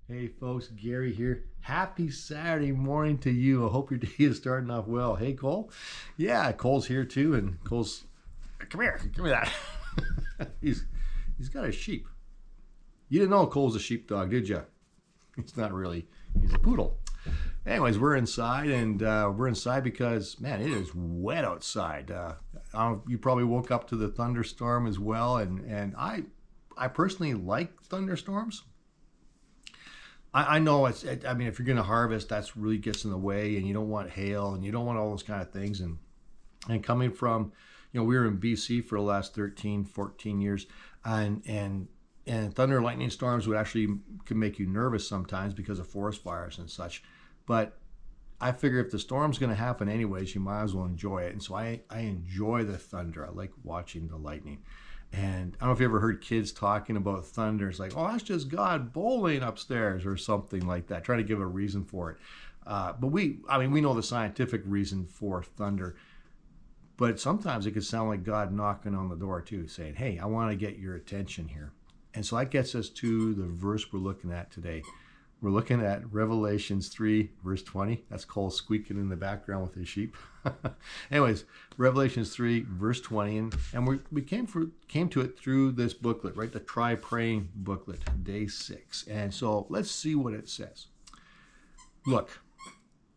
Hey folks, Gary here. Happy Saturday morning to you. I hope your day is starting off well. Hey Cole. Yeah, Cole's here too, and Cole's come here, give me that. he's got a sheep. You didn't know Cole's a sheepdog, did you? He's not really. He's a poodle. Anyways, we're inside, and we're inside because man, it is wet outside. You probably woke up to the thunderstorm as well, and I personally like thunderstorms. I know I mean, if you're going to harvest, that's really gets in the way, and you don't want hail, and you don't want all those kind of things. And coming from, we were in BC for the last 13, 14 years, and thunder and lightning storms would actually can make you nervous sometimes because of forest fires and such. But I figure if the storm's going to happen anyways, you might as well enjoy it. And so I enjoy the thunder. I like watching the lightning. And I don't know if you ever heard kids talking about thunder. It's like, oh, that's just God bowling upstairs or something like that, trying to give a reason for it. But we know the scientific reason for thunder. But sometimes it could sound like God knocking on the door too, saying, hey, I want to get your attention here. And so that gets us to the verse we're looking at today. We're looking at Revelations 3, verse 20. That's Cole squeaking in the background with his sheep. Anyways, Revelations 3, verse 20. And we came to it through this booklet, right? The Try Praying booklet, day 6. And so let's see what it says. Look,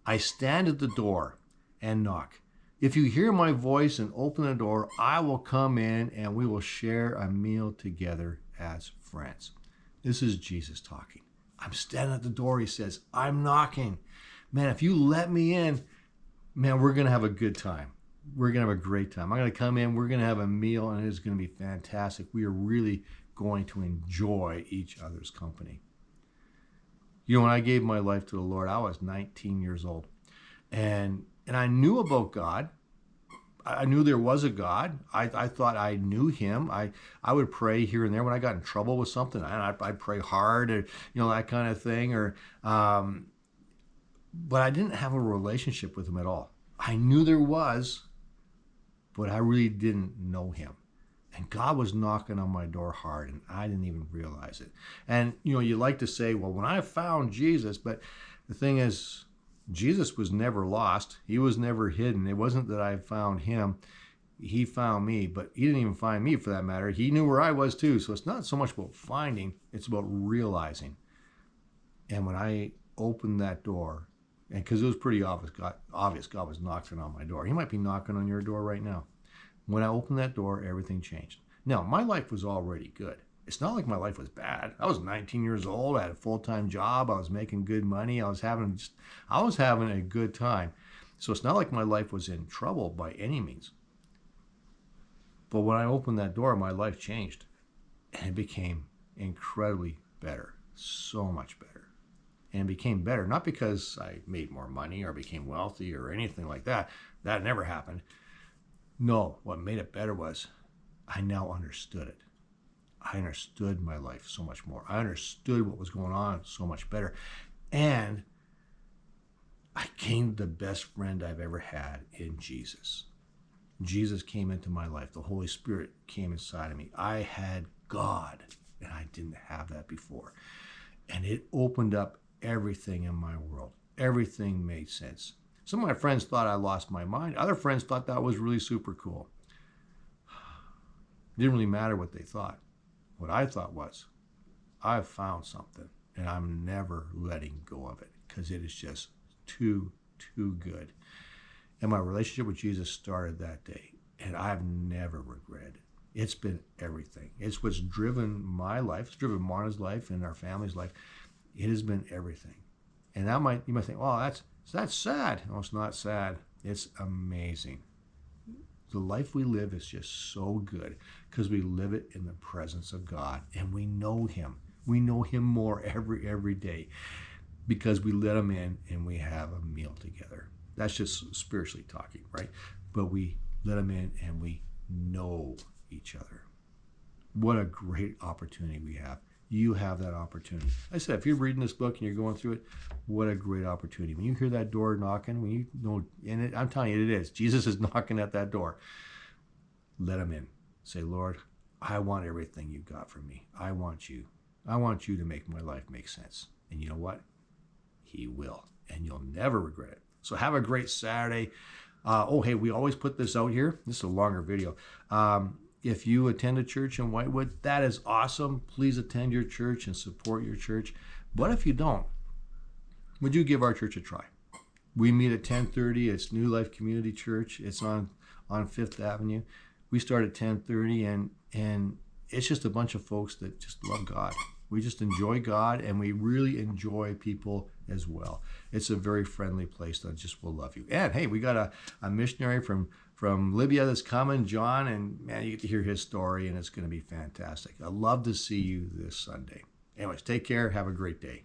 I stand at the door and knock. If you hear my voice and open the door, I will come in and we will share a meal together as friends. This is Jesus talking. I'm standing at the door, he says. I'm knocking. Man, if you let me in, man, we're going to have a good time. We're going to have a great time. I'm going to come in, we're going to have a meal, and it is going to be fantastic. We are really going to enjoy each other's company. When I gave my life to the Lord, I was 19 years old. And I knew about God. I knew there was a God. I thought I knew him. I would pray here and there when I got in trouble with something. I'd pray hard, or that kind of thing. But I didn't have a relationship with him at all. I knew there was, but I really didn't know him. And God was knocking on my door hard, and I didn't even realize it. And you like to say, well, when I found Jesus, but the thing is, Jesus was never lost. He was never hidden. It wasn't that I found him. He found me, but he didn't even find me for that matter. He knew where I was too. So it's not so much about finding, it's about realizing. And when I opened that door, and because it was pretty obvious God was knocking on my door. He might be knocking on your door right now. When I opened that door, everything changed. Now, my life was already good. It's not like my life was bad. I was 19 years old. I had a full-time job. I was making good money. I was having a good time. So it's not like my life was in trouble by any means. But when I opened that door, my life changed. And it became incredibly better. So much better. And it became better, not because I made more money or became wealthy or anything like that. That never happened. No, what made it better was I now understood it. I understood my life so much more. I understood what was going on so much better. And I gained the best friend I've ever had in Jesus. Jesus came into my life. The Holy Spirit came inside of me. I had God, and I didn't have that before. And it opened up everything in my world. Everything made sense. Some of my friends thought I lost my mind. Other friends thought that was really super cool. It didn't really matter what they thought. What I thought was, I've found something, and I'm never letting go of it because it is just too good. And my relationship with Jesus started that day, and I've never regretted it. It's been everything. It's what's driven my life. It's driven Marna's life and our family's life. It has been everything. And you might think, well, that's sad. No, it's not sad. It's amazing. The life we live is just so good because we live it in the presence of God, and we know him. We know him more every day because we let him in and we have a meal together. That's just spiritually talking, right? But we let him in and we know each other. What a great opportunity we have. You have that opportunity. I said, if you're reading this book and you're going through it, what a great opportunity. When you hear that door knocking, when you know, and I'm telling you, it is. Jesus is knocking at that door. Let him in. Say, Lord, I want everything you've got for me. I want you. I want you to make my life make sense. And you know what? He will. And you'll never regret it. So have a great Saturday. Hey, we always put this out here. This is a longer video. If you attend a church in Whitewood, that is awesome. Please attend your church and support your church. But if you don't, would you give our church a try? We meet at 10:30. It's New Life Community Church. It's on 5th Avenue. We start at 10:30, and it's just a bunch of folks that just love God. We just enjoy God, and we really enjoy people as well. It's a very friendly place that just will love you. And hey, we got a missionary from Libya that's coming, John, and man, you get to hear his story, and it's going to be fantastic. I'd love to see you this Sunday. Anyways, take care. Have a great day.